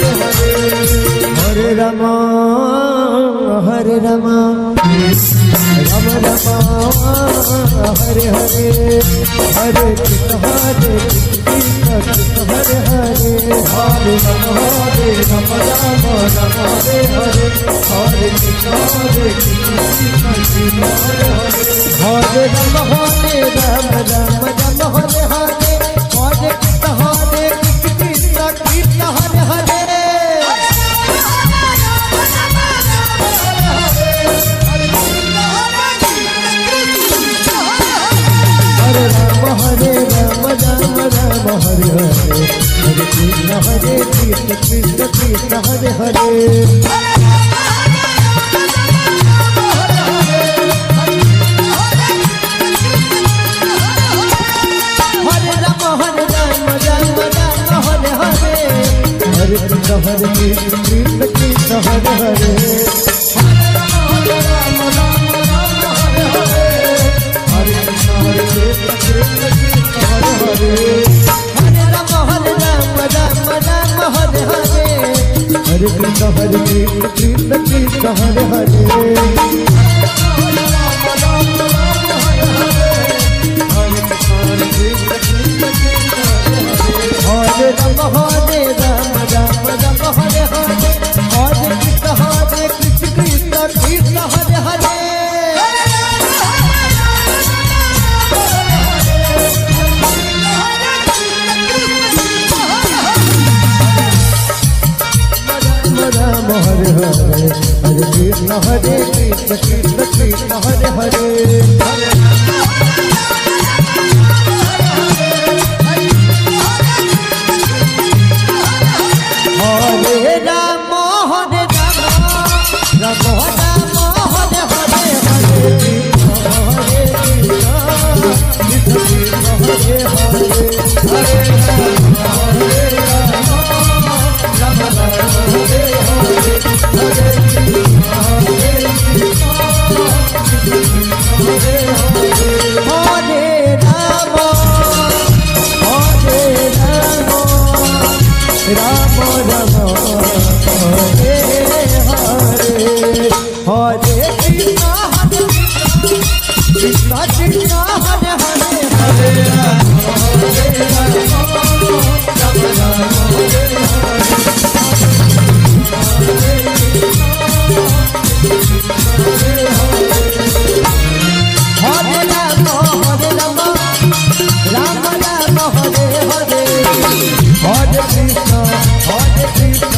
Hare Ram Hare Ram Ram Ram Hare Hare Hare Krishna Hare Krishna Hare Hare Hare Ram Ram Ram Hare Hare Hare Krishna Hare Krishna Hare Hare Ram Ram Ram Hare Hare Hare Krishna Hare Krishna Hare Hare Hare Ram Ram Ram Hare Hare Hare Krishna Krishna Krishna Hare Hare Hare Ram Ram Ram Hare Hare Hare Krishna Krishna Krishna Hare Hare Hare Krishna Krishna Krishna Hare Hare Hare Ram Hare Ram Ram Ram Hare Hare Hare Krishna Krishna Krishna Hare Hare Ram Hare Hare Hare Krishna Krishna Krishna Hare Hare Hare Ram Hare Ram Ram Hare Hare Hare Krishna Krishna Hare Hare Hare Ram Hare Ram Ram Hare Hare Hare Krishna Krishna Krishna Hare Hare Hare Ram Ram Ram Hare Hare Ram Ram Ram Hare Hare Hare Krishna